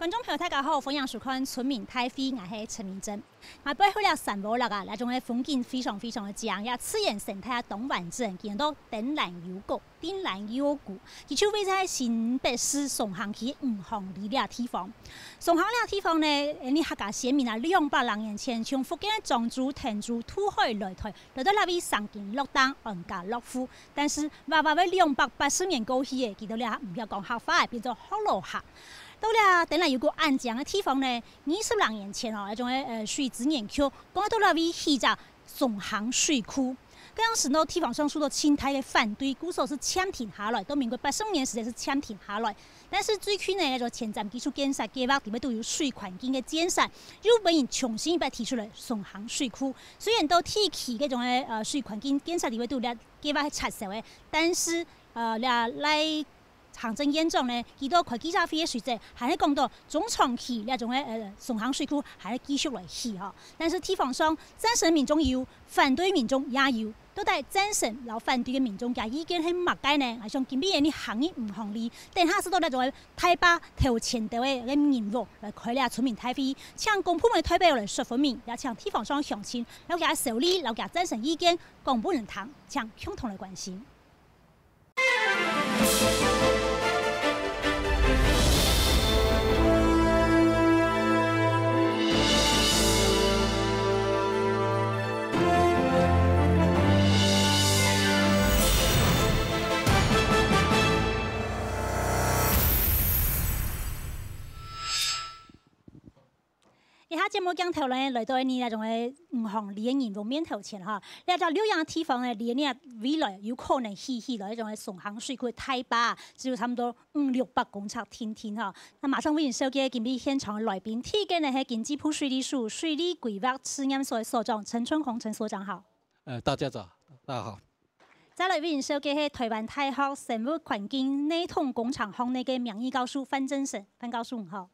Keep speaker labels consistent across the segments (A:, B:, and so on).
A: 观众朋友大家好，欢迎收看《村民太妃》，我是陈明珍。我背后了三步落啊，那种的风景非常的正，也刺眼生态啊，东莞镇见到顶兰有谷、顶兰有谷，其就位在新北市松行区5巷里的地方。松行的地方呢，你客家先民啊，200多年前从福建的漳州、汀州渡海来台，来到那边上京落单、安家落户，但是娃娃为280年过去的，见到了唔要讲客话，变做福佬客。到了等下有个安江的地方呢，20多年前哦，那种水资源区，讲到那边起只松行水库。当时呢，地方上受到清台的反对，故说是签停下来，到民国80年时代是签停下来。但是最近呢，那个前瞻技术建设计划里面都有水环境的建设，又被人重新把提出来松行水库。虽然到提起那种水环境建设里面都有计划拆销的，但是来行政院长呢，佢到会计查费的时阵，还是讲到中长期那种松行水库还是继续来起哈。但是地方上赞成民众有，反对民众也有，都在赞成然后反对的民众嘅意見係乜解呢？係想今邊嘅行業唔行利，等下是到那種台北頭前頭嘅任務來開了村民太妃，請公部門代表來說分明，也請地方上鄉親了解受理，了解贊成意見，公部門談，請共同來關心。以下節目鏡頭呢，來到你那種嘅5項里嘅人路面頭前哈，你就兩樣地方呢，離你未來有可能起來一種嘅松行水庫太巴，只有差唔多500-600公尺天哈。那馬上為您收嘅今日現場嘅來賓，第一個呢係經濟部水利署水利規劃試驗所嘅所長陳春紅陳所長好。
B: 大家早，大家好。
A: 再來為您收嘅係台灣大學生物環境內統工廠行內嘅名譽教授范正成，范教授好。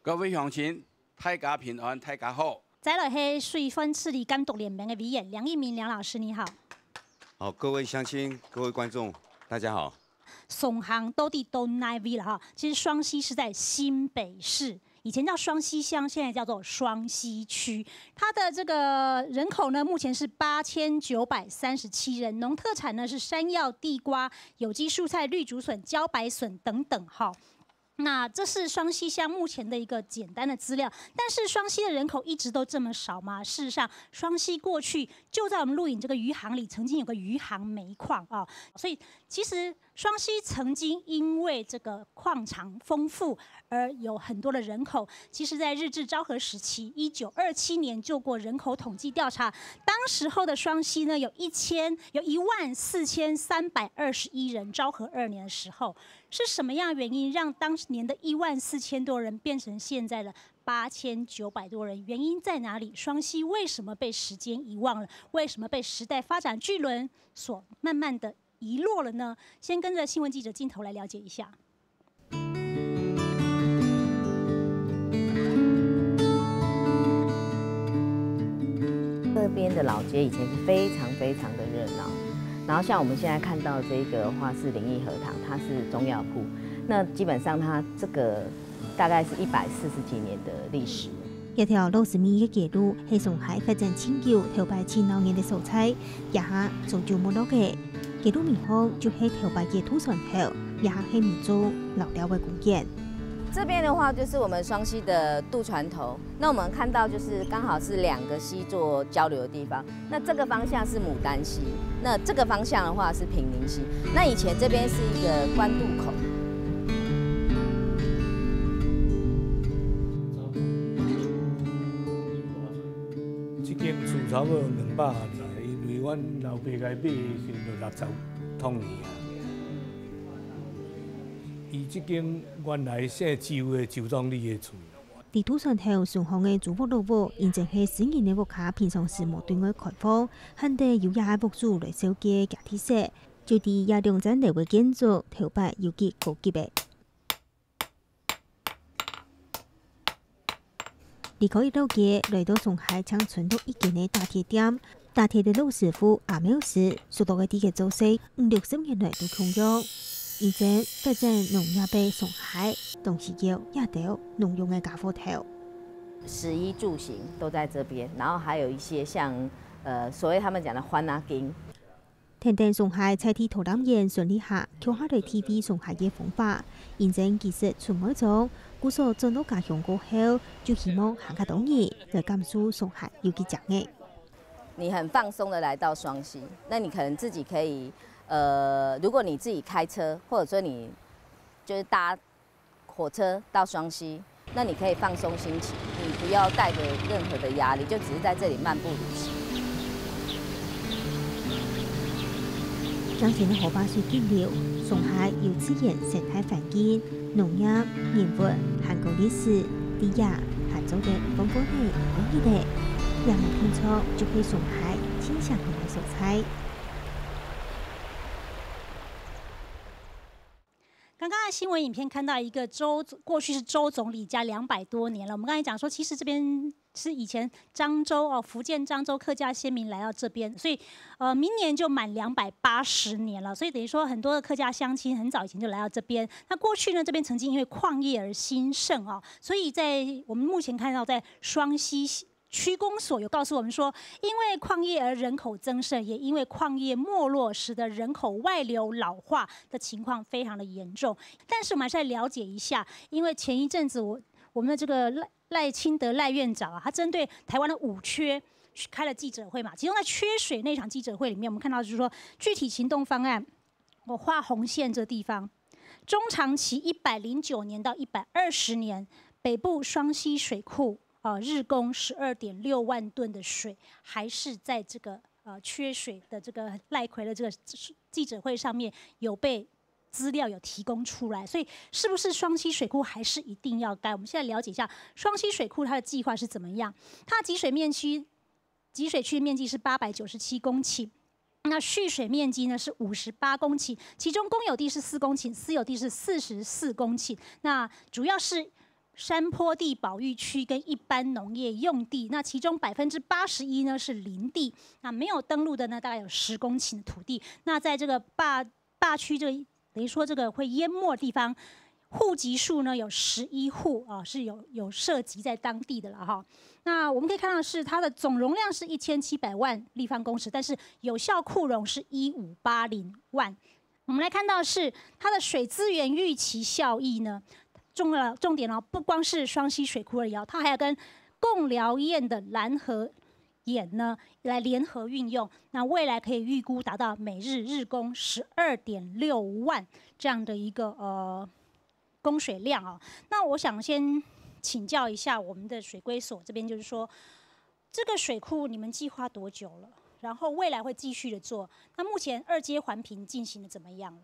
C: 各位鄉親，大家平安，大家好。
A: 再來係水患治理監督聯盟嘅委員梁一鳴梁老師，你好。
D: 好，各位鄉親，各位觀眾，大家好。
A: 松行到底到哪位了哈？其實雙溪是在新北市，以前叫雙溪鄉，現在叫做雙溪區。它的這個人口呢，目前是8937人，農特產呢是山藥、地瓜、有機蔬菜、綠竹筍、茭白筍等等哈。那這是雙溪鄉目前的一個簡單的資料，但是雙溪的人口一直都這麼少嗎？事實上，雙溪過去就在我們錄影這個漁行裡，曾經有個漁行煤礦啊，所以其實雙溪曾經因為這個礦場豐富而有很多的人口。其實在日治昭和時期，1927年做過人口統計調查，當時候的雙溪呢有14321人，昭和2年的時候。是什麼樣的原因讓當年的14000多人變成現在的8900多人？原因在哪裡？雙溪為什麼被時間遺忘了？為什麼被時代發展巨輪所慢慢的遺落了呢？先跟着新聞記者鏡頭來了解一下。
E: 這邊的老街以前是非常的熱鬧。然後像我們現在看到這個話是靈義和堂，它是中藥鋪。那基本上它這個大概是140幾年的歷史。
F: 一條60米嘅街路係上海發展長久、頭擺前老年嘅所在，也下早就沒落嘅。街路名號就係頭擺嘅土船頭，也下係民族老寮嘅古建。
E: 這邊的話就是我們雙溪的渡船頭，那我們看到就是剛好是2個溪做交流的地方。那這個方向是牡丹溪，那這個方向的話是平寧溪。那以前這邊是一個關渡口。
G: 這間厝差不多200年，因為阮老爸家買的時候就60多年啊。伊這間原來姓周的周總理的厝。
F: 地圖上頭上行嘅住屋路屋，現正係私人嘅屋卡，平常時無對外開放，很多優雅嘅屋主來收嘅假體色，就地也兩層樓嘅建築，頭擺尤其高級嘅。離開老街，來到上海長春路一間嘅大鐵店，大鐵嘅老師傅阿苗師，熟讀嘅啲嘅做事，50-60年來都通用。以前發展農業嘅上海。同时有亚到农用的家伙头。
E: 食衣住行都在这边，然后还有一些像所谓他们讲的欢拿金。
F: 天天上海菜地土壤园顺利下，橋下嚟 TV 上海嘅方法，現正技術全部做，故所做到家鄉過後，就希望行較容易來感受上海有幾正嘅。
E: 你很放鬆的來到雙溪，那你可能自己可以，如果你自己開車，或者說你就是搭火車到雙溪，那你可以放鬆心情，你不要帶着任何的壓力，就只是在這裡漫步旅行。
F: 彰顯嘅河壩水徑流，上海有自然生態環境、農業、人文、韓國歷史、地亞、合作的豐富嘅工藝的，讓人聽錯就可以上海親享嘅所在。
A: 刚刚的新闻影片看到一个过去是周总理家200多年了。我们刚才讲说，其实这边是以前漳州哦，福建漳州客家先民来到这边，所以明年就满280年了。所以等于说，很多的客家乡亲很早以前就来到这边。那过去呢，这边曾经因为矿业而兴盛哦，所以在我们目前看到在双溪区公所有告诉我们说，因为矿业而人口增盛，也因为矿业没落，使得人口外流老化的情况非常的严重。但是我们还是来了解一下，因为前一阵子我们的这个赖清德赖院长啊，他针对台湾的5缺开了记者会嘛，其中在缺水那场记者会里面，我们看到就是说具体行动方案，我画红线这地方，中长期109年到120年，北部双溪水库。日供12.6万吨的水，还是在这个缺水的这个赖奎的这个记者会上面有被资料有提供出来，所以是不是双溪水库还是一定要盖？我们现在了解一下双溪水库它的计划是怎么样。它集水区面积是897公顷。那蓄水面积呢是58公顷，其中公有地是4公顷，私有地是44公顷。那主要是山坡地保育区跟一般农业用地，那其中81%呢是林地，那没有登录的呢大概有10公顷的土地。那在这个坝区这个等于说这个会淹没的地方，户籍数呢有11户啊，是有涉及在当地的了哈。那我们可以看到是它的总容量是1700万立方公尺，但是有效库容是1580万。我们来看到是它的水资源预期效益呢。重点哦，不光是双溪水库而已哦，它还要跟贡寮堰的蓝河眼呢来联合运用，那未来可以预估达到每日日供12.6万这样的一个供水量哦。那我想先请教一下我们的水规所这边，就是说这个水库你们计划多久了？然后未来会继续的做？那目前2阶环评进行的怎么样了？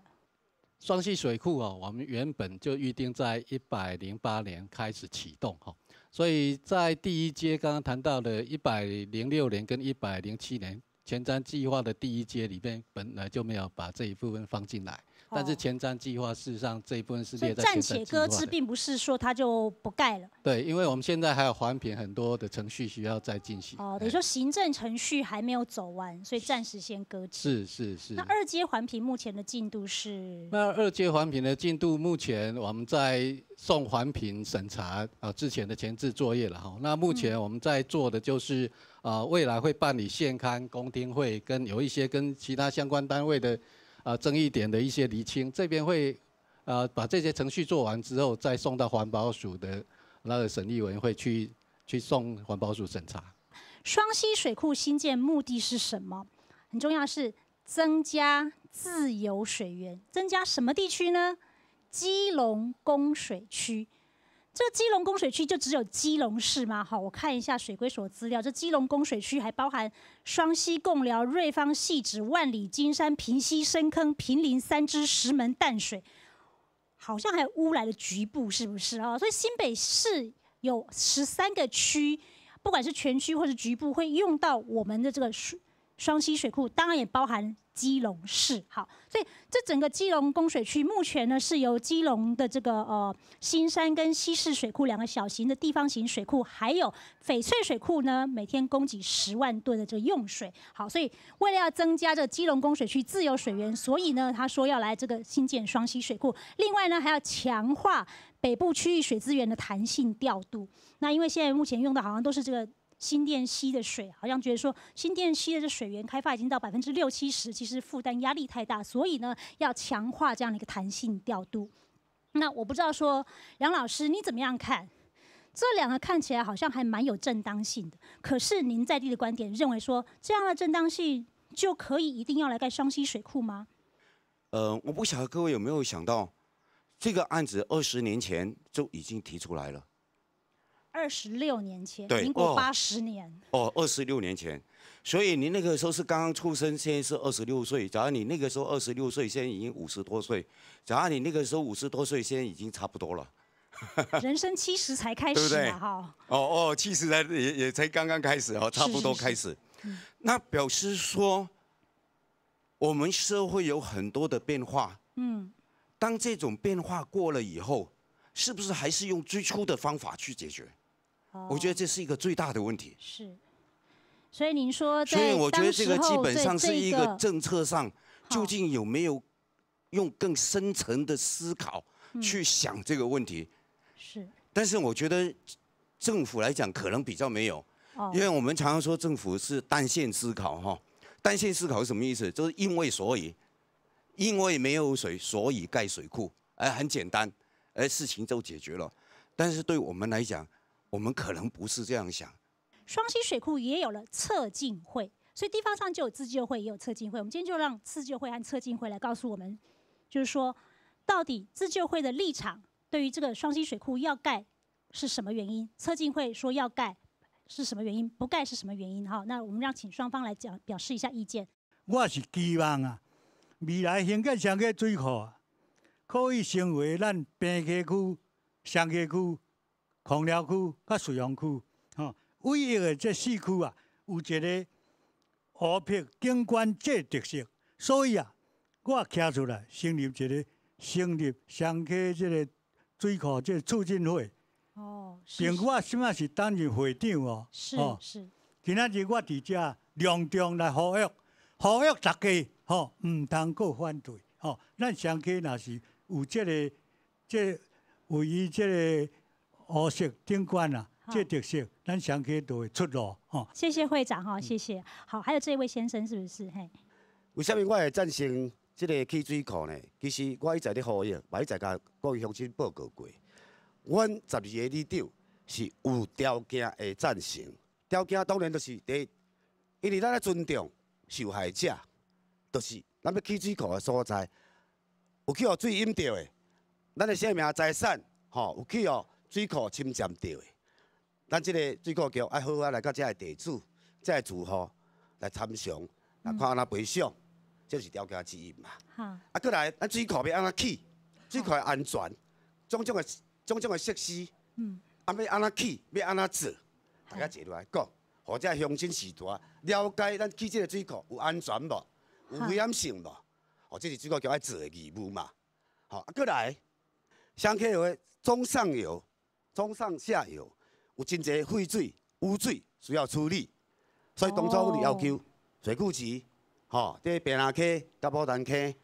B: 双溪水库哦，我们原本就预定在108年开始启动哈，所以在第1阶刚刚谈到的106年跟107年前瞻计划的第1阶里面，本来就没有把这一部分放进来。但是前瞻计划事实上这一部分是列在前瞻计划的。
A: 暂且搁置，并不是说它就不盖了。
B: 对，因为我们现在还有环评很多的程序需要再进行。
A: 等于说行政程序还没有走完，所以暂时先搁置。
B: 是。
A: 那2阶环评目前的进度是？
B: 那2阶环评的进度，目前我们在送环评审查之前的前置作业了哈。那目前我们在做的就是未来会办理现勘、公听会，跟有一些跟其他相关单位的。争议点的一些厘清，这边会把这些程序做完之后，再送到环保署的那个审议委员会去送环保署审查。
A: 双溪水库新建目的是什么？很重要是增加自由水源，增加什么地区呢？基隆供水区。这个基隆供水区就只有基隆市吗？好，我看一下水规所资料，这基隆供水区还包含双溪、贡寮、瑞芳、汐止、万里、金山、平溪、深坑、平林、三芝、石门、淡水，好像还有乌来的局部，是不是啊？所以新北市有13个区，不管是全区或是局部，会用到我们的这个双溪水库，当然也包含基隆市。好，所以这整个基隆供水区目前呢是由基隆的这个新山跟西势水库2个小型的地方型水库，还有翡翠水库呢，每天供给10万吨的这个用水。好，所以为了要增加这个基隆供水区自由水源，所以呢他说要来这个新建双溪水库。另外呢还要强化北部区域水资源的弹性调度。那因为现在目前用的好像都是这个新店溪的水，好像觉得说新店溪的这水源开发已经到60%-70%，其实负担压力太大，所以呢要强化这样的一个弹性调度。那我不知道说梁老师你怎么样看？这两个看起来好像还蛮有正当性的，可是您在地的观点认为说这样的正当性就可以一定要来盖双溪水库吗？
D: 我不晓得各位有没有想到，这个案子20年前就已经提出来了。
A: 26年前，
D: 对，
A: 民国80年。
D: 26年前，所以你那个时候是刚刚出生，现在是26岁。假如你那个时候26岁，现在已经50多岁；假如你那个时候50多岁，现在已经差不多了。
A: 人生70才开始啊，哈。
D: 70才也才刚刚开始哦，差不多开始。那表示说，我们社会有很多的变化。当这种变化过了以后，是不是还是用最初的方法去解决？我觉得这是一个最大的问题。
A: 是。所以您说，
D: 所以我觉得这个基本上是一个政策上，究竟有没有用更深层的思考去想这个问题？
A: 是。但
D: 是我觉得政府来讲可能比较没有，因为我们常常说政府是单线思考哈。单线思考是什么意思？就是因为所以，因为没有水，所以盖水库，很简单，事情就解决了。但是对我们来讲，我们可能不是这样想。
A: 双溪水库也有了测进会，所以地方上就有自救会，也有测进会。我们今天就让自救会和测进会来告诉我们，就是说，到底自救会的立场对于这个双溪水库要盖是什么原因？测进会说要盖是什么原因？不盖是什么原因？好，那我们让请双方来表示一下意见。
G: 我是希望啊，未来兴建双溪水库啊，可以成为咱平溪区、双溪区、孔寮区、甲水洪区，唯一的这4区啊，有一个湖泊景观这特色，所以啊，我徛出来成立双溪这个水库这个促进会。并我现在是担任会长哦。
A: 是。
G: 今仔日我伫遮隆重来呼吁大家唔通过反对咱双溪若是有位于这个湖色景观啊，这特色，咱双溪就会出路
A: 谢谢会长哈，谢谢。好，还有这位先生是不是？嘿。
H: 为什么我会赞成这个起水库呢？其实我一直咧呼吁，我一直甲各位乡亲报告过。阮12个里长是有条件会赞成，条件当然就是第一，因为咱要尊重受害者，就是咱要起水库的所在，有去互水饮到的，咱的生命财产，有去互水库侵占到的，咱这个水库局爱好来甲这个地主、这个住户来参详，来看安怎赔偿，这是条件之一嘛。再来，咱水库要安怎起，水库的安全，种种的设施，要安怎起，要安怎做，大家坐落来讲，或者乡亲时代了解咱起这个水库有安全无，有危险性无，这是水库局爱做的义务嘛。再来，双溪河中上游、中上下游有真侪废水、污水需要处理，所以当初我们要求水库局，这平南溪、甲牡丹溪。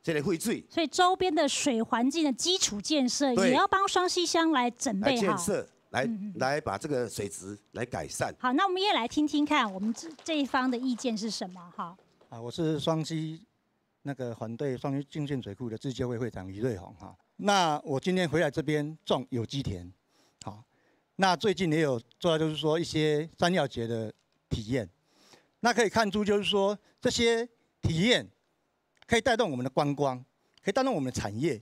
H: 这个废水，
A: 所以周边的水环境的基础建设也要帮双溪乡来准备好，
H: 建设来把这个水质来改善。
A: 好，那我们也来听听看我们这一方的意见是什么哈。
I: 我是双溪反对双溪净线水库的自救会会长于瑞宏哈。那我今天回来这边种有机田，那最近也有做到就是说一些山药节的体验，那可以看出就是说这些体验。可以带动我们的观光，可以带动我们的产业，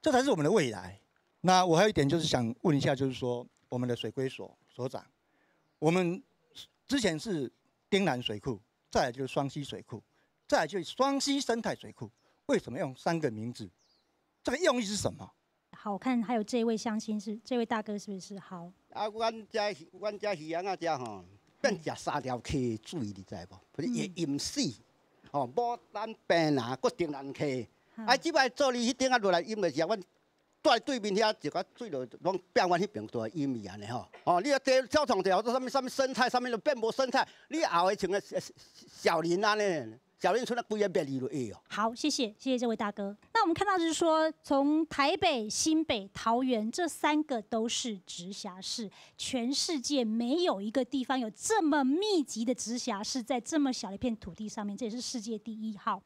I: 这才是我们的未来。那我还有一点就是想问一下，就是说我们的水规所长，我们之前是丁兰水库，再来就是双溪水库，再来就是双溪生态水库，为什么用3个名字？这个用意是什么？
A: 好，我看还有这位乡亲是这位大哥是不是？好。
J: 阮家鱼养遮吼，变食3条溪水，你知无？会淹死。牡丹平南，搁丁兰溪，即摆做哩迄顶啊落来淹的时候，阮住对面遐一个水路，拢变阮迄边都来淹去安尼吼。你啊地交通条做啥物生态，啥物就变无生态。你后会像个小林安尼，小林村的规个别离落去哦。
A: 好，谢谢这位大哥。那我们看到就是说，从台北、新北、桃园这3个都是直辖市，全世界没有一个地方有这么密集的直辖市，在这么小的一片土地上面，这也是世界第1号。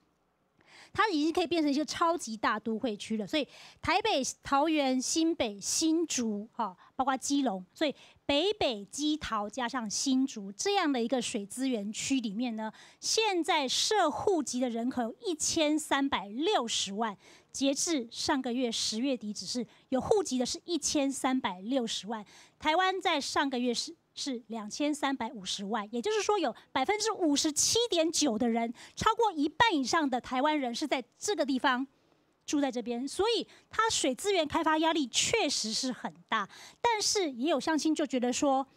A: 它已经可以变成一个超级大都会区了，所以台北、桃园、新北、新竹，包括基隆，所以北基桃加上新竹这样的一个水资源区里面呢，现在设户籍的人口有1360万，截至上个月10月底，只是有户籍的是1360万。台湾在上个月是2350万，也就是说有57.9%的人，超过1半以上的台湾人是在这个地方住在这边，所以它水资源开发压力确实是很大。但是也有乡亲就觉得说，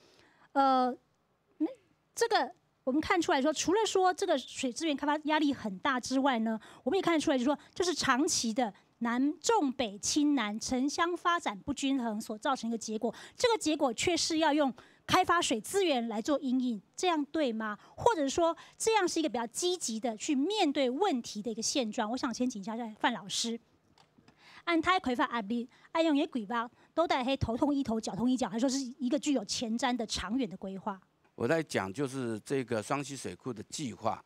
A: 这个我们看出来说，除了说这个水资源开发压力很大之外呢，我们也看得出来，就是说这是长期的南重北轻南城乡发展不均衡所造成一个结果，这个结果却是要用开发水资源来做因应，这样对吗？或者说这样是一个比较积极的去面对问题的一个现状？我想先请教一下范老师，按台开发压力，按用也规划都得黑头痛医头，脚痛医脚，还说是一个具有前瞻的长远的规划。
C: 我在讲就是这个双溪水库的计划，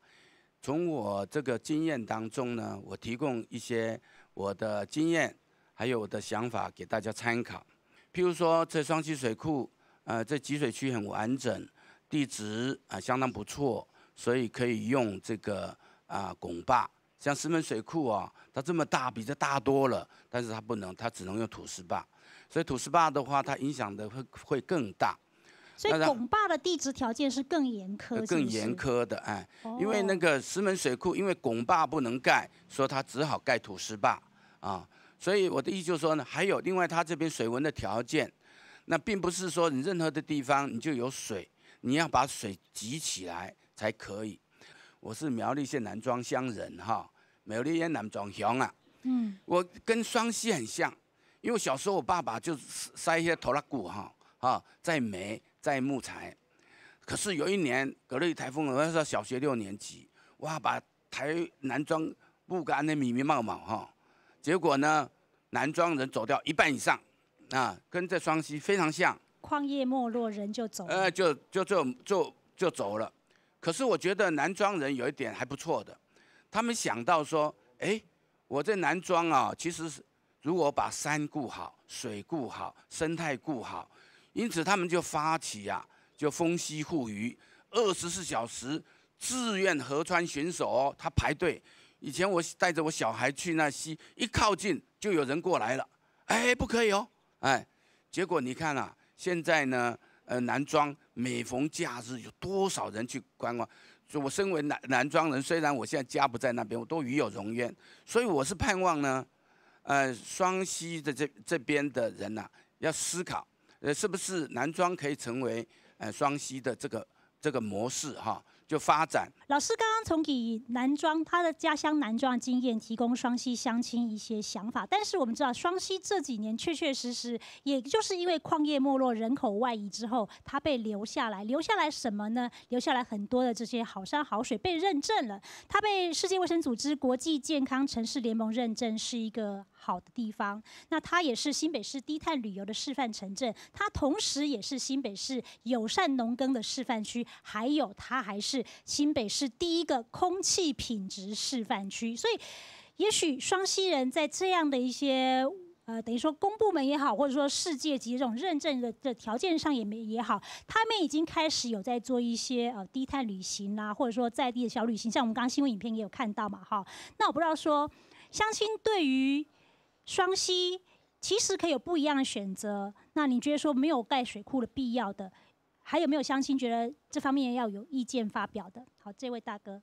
C: 从我这个经验当中呢，我提供一些我的经验，还有我的想法给大家参考。譬如说，这双溪水库，这集水区很完整，地质相当不错，所以可以用这个拱坝。像石门水库它这么大，比这大多了，但是它不能，它只能用土石坝。所以土石坝的话，它影响的会更大。
A: 所以拱坝的地质条件是更严苛，
C: 更严苛的因为那个石门水库，因为拱坝不能盖，所以它只好盖土石坝所以我的意思就是说呢，还有另外它这边水文的条件，那并不是说你任何的地方你就有水，你要把水集起来才可以。我是苗栗县南庄乡人苗栗县南庄乡我跟双溪很像，因为小时候我爸爸就塞一些头拉骨在煤在木材，可是有一年格雷台风，我那时候小学6年级，哇，把台南庄布个安那密密茂茂结果呢，南庄人走掉1半以上跟这双溪非常像。
A: 矿业没落，人就走了。
C: 就走了。可是我觉得南庄人有一点还不错的，他们想到说，我这南庄其实如果把山顾好、水顾好、生态顾好，因此他们就发起就丰溪护渔，24小时志愿河川选手他排队。以前我带着我小孩去那溪，一靠近就有人过来了，不可以结果你看现在呢，南庄每逢假日有多少人去观光？所以我身为南庄人，虽然我现在家不在那边，我都与有荣焉。所以我是盼望呢，双溪的这边的人要思考，是不是南庄可以成为双溪的这个模式就发展。
A: 老师刚刚从以南庄他的家乡南庄的经验，提供双溪乡亲一些想法。但是我们知道，双溪这几年确确实实，也就是因为矿业没落、人口外移之后，它被留下来。留下来什么呢？留下来很多的这些好山好水被认证了。它被世界卫生组织国际健康城市联盟认证是一个好的地方。那它也是新北市低碳旅游的示范城镇，它同时也是新北市友善农耕的示范区，还有它还是新北市第一个空气品质示范区。所以也许双溪人在这样的一些等于说公部门也好，或者说世界级这种认证的条件上也好，他们已经开始有在做一些低碳旅行啦，或者说在地的小旅行，像我们刚刚新闻影片也有看到嘛那我不知道说乡亲对于双溪其实可以有不一样的选择，那你觉得说没有盖水库的必要的，还有没有乡亲觉得这方面要有意见发表的？好，这位大哥。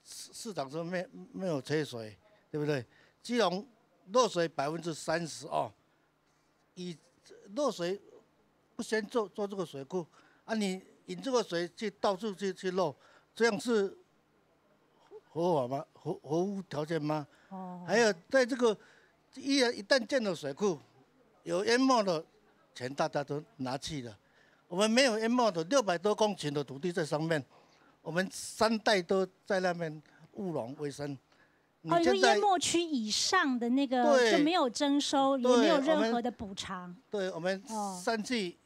K: 市长说没有缺水，对不对？基隆漏水32%以漏水不先做这个水库你引这个水去到处去漏，这样是合法吗？合乎条件吗？还有在这个一旦建了水库，有淹没的钱大家都拿去了。我们没有淹没的600多公顷的土地在上面，我们3代都在那边务农为生。
A: 哦，就淹没区以上的那个就没有征收，也没有任何的补偿。
K: 对，我们山区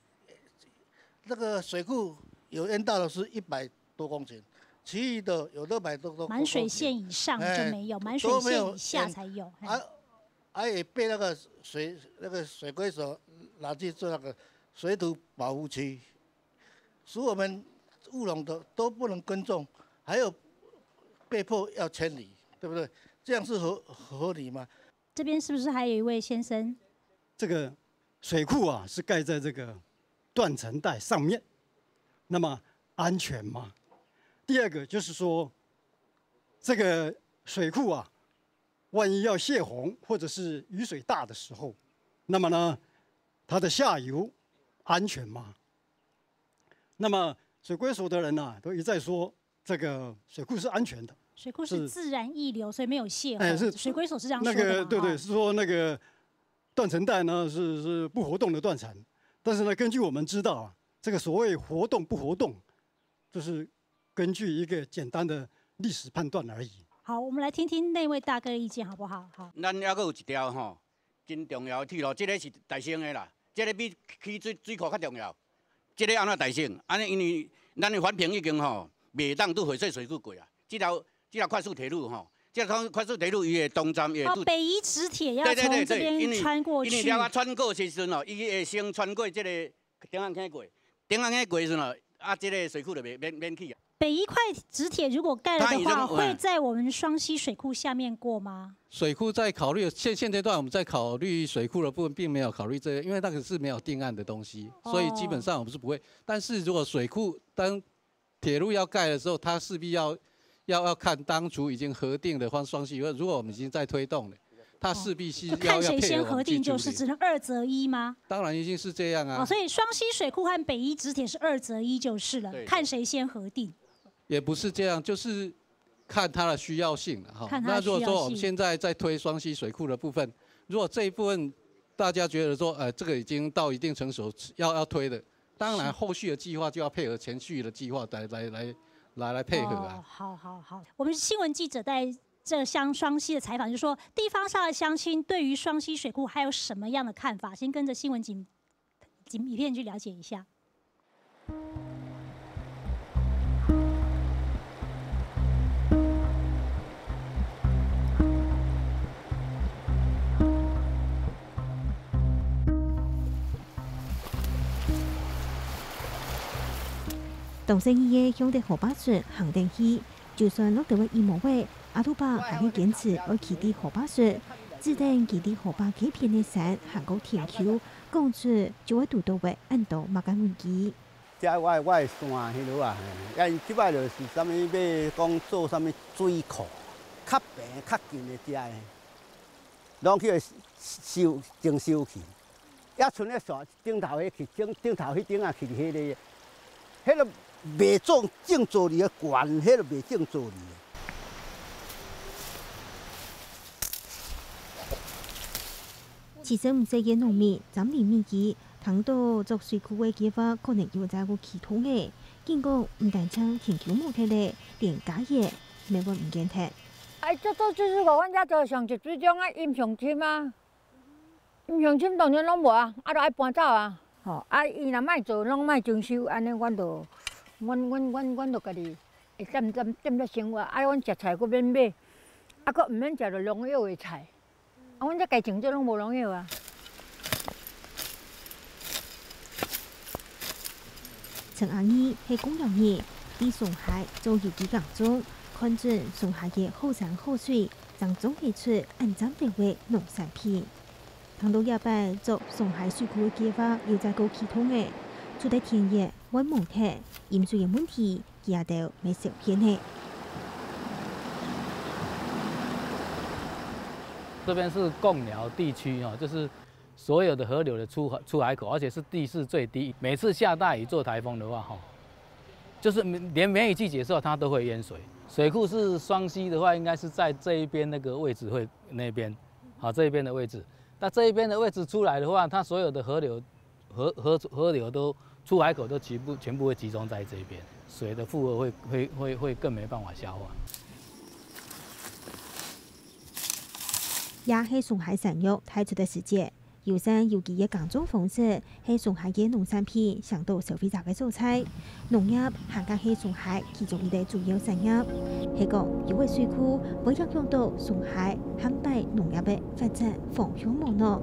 K: 那个水库有淹到的是100多公顷，其余的有600多公顷。
A: 满水线以上就没有，满水线以下才有。
K: 也被那个水规所拿去做那个水土保护区，使我们务农的都不能耕种，还有被迫要迁离，对不对？这样是合理吗？
A: 这边是不是还有一位先生？
L: 这个水库啊是盖在这个断层带上面，那么安全吗？第二个就是说，这个水库啊，万一要泄洪或者是雨水大的时候，那么呢，它的下游安全吗？那么水规所的人呢，都一再说这个水库是安全的。
A: 水库是自然溢流，所以没有泄洪。是水规所是这样说的
L: 那个对，是说那个断层带呢是不活动的断层，但是呢，根据我们知道啊，这个所谓活动不活动，就是根据一个简单的历史判断而已。
A: 好，我们来听听那位大哥的意见，好不好？好。
M: 咱还有一条吼，真重要的铁路，这个是大省的啦，这个比起水库较重要。这个安怎大省？安尼因为咱的环评已经吼，袂当拄回水水库过啊。这条快速铁路吼，这条快速铁路伊的东站也
A: 北宜直铁要从这边穿过去。
M: 因为了穿过时阵哦，伊会先穿过这个顶岸坑过，顶岸坑过时阵哦，这个水库就免去啊。
A: 北宜快直铁如果盖了的话，会在我们双溪水库下面过吗？
B: 水库在考虑现阶段我们在考虑水库的部分，并没有考虑这个，因为那个是没有定案的东西，所以基本上我们是不会。但是如果水库当铁路要盖的时候，它势必要看当初已经核定的双溪，如果我们已经在推动了，它势必是要
A: 看谁先核定，就是只能2择1吗？
B: 当然一定是这样啊。
A: 所以双溪水库和北宜直铁是2择1就是了，看谁先核定。
B: 也不是这样，就是看它的需要性了哈。那如果说我们现在在推双溪水库的部分，如果这一部分大家觉得说，这个已经到一定成熟，要推的，当然后续的计划就要配合前续的计划来配合啊。
A: 好，我们新闻记者在这双溪的采访，就说地方上的乡亲对于双溪水库还有什么样的看法？先跟着新闻影片去了解一下。
F: 同生意嘅兄弟河巴船行定去，就算落到个羽毛尾，阿杜巴还会坚持要骑啲河巴船，指定骑啲河巴几片嘅山行到天桥，讲出就会拄到位按到马干问题。
J: 这我的山迄落啊，因即摆就是啥物要讲做啥物水库，较平较近的遮的，拢去征收去，也剩咧线顶头迄去，顶头迄顶啊去迄个袂种正做理的悬，迄个袂正做理的。
F: 其实唔少嘅农民暂年面积，谈到做水库嘅计划，可能要在个系统嘅。见过唔但将田球冇睇咧，连家业没话唔见睇。
N: 这做就是我阮遮做上一水种啊，阴上深啊，阴上深当然拢无啊，就爱搬走啊。吼，伊若卖做，拢卖征收，安尼阮就家己会点了生活。阮食菜佫免买，佫唔免食着农药的菜。阮遮家种这拢无农药啊。
F: 陈阿姨系公园人，伫上海做游击工作，看准上海嘅好山好水，将总结出按照定位农产品。谈到亚摆做上海水库嘅计划，要在个系统嘅，除了田野、温毛铁、饮水嘅问题，也都没少偏嘅。
O: 这边是贡寮地区哦，就是所有的河流的出海口，而且是地势最低。每次下大雨做台风的话，哈，就是连梅雨季节的时候它都会淹水。水库是双溪的话，应该是在这一边那个位置会那边，好这一边的位置。那这一边的位置出来的话，它所有的河流都出海口都全部会集中在这边，水的负荷会更没办法消化。
F: 也是上海产业太出的世界。友善有机的耕种方式是上海的农产品上到消费者的蔬菜。农业涵盖是上海其中一个主要产业。是讲有的水库会影响到上海汉北农业的发展方向无呢？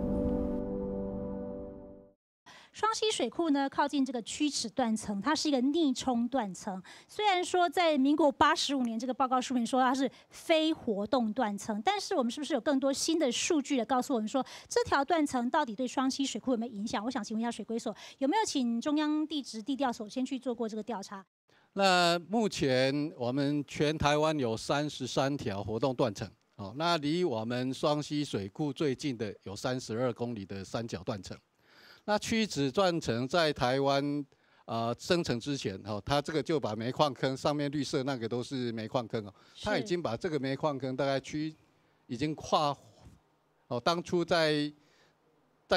A: 双溪水库呢，靠近这个曲尺断层，它是一个逆冲断层。虽然说在民国85年这个报告书里面说它是非活动断层，但是我们是不是有更多新的数据来告诉我们说，这条断层到底对双溪水库有没有影响？我想请问一下水规所，有没有请中央地质地调所先去做过这个调查？
B: 那目前我们全台湾有33条活动断层，哦，那离我们双溪水库最近的有32公里的三角断层。那曲尺断层在台湾生成之前，它这个就把煤矿坑上面绿色那个都是煤矿坑哦，它已经把这个煤矿坑大概已经当初在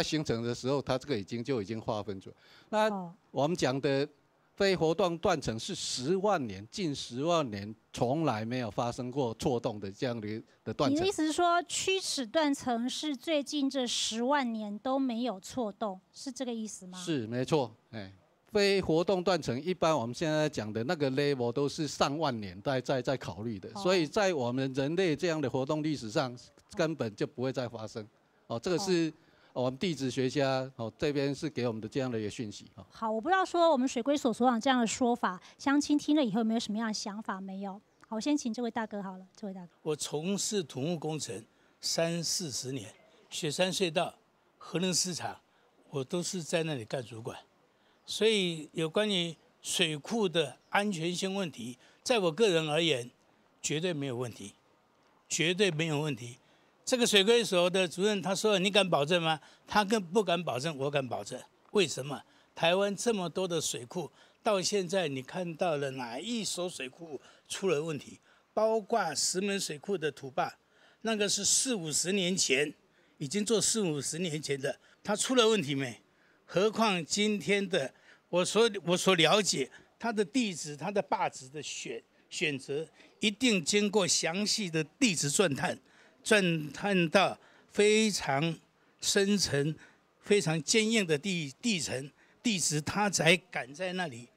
B: 形成的时候，它这个已经划分出来。那我们讲的非活动断层是近10万年从来没有发生过错动的这样的断层。
A: 你的意思是说，曲尺断层是最近这10万年都没有错动，是这个意思吗？
B: 是，没错，非活动断层一般我们现在讲的那个 level 都是上万年在考虑的，所以在我们人类这样的活动历史上根本就不会再发生。这个是我们地质学家这边是给我们的这样的一个讯息。
A: 好，我不知道说我们水规所所长这样的说法，乡亲听了以后有没有什么样的想法？没有。好，我先请这位大哥好了，这位大哥。
P: 我从事土木工程30-40年，雪山隧道、核能市场，我都是在那里干主管，所以有关于水库的安全性问题，在我个人而言，绝对没有问题，绝对没有问题。这个水规所的主任他说：“你敢保证吗？”他更不敢保证，我敢保证。为什么？台湾这么多的水库，到现在你看到了哪一所水库出了问题？包括石门水库的土坝，那个是40-50年前，已经做40-50年前的，它出了问题没？何况今天的我所了解，它的地质、它的坝址的选择，一定经过详细的地质钻探到非常深层、非常坚硬的地层地质，它才敢在那里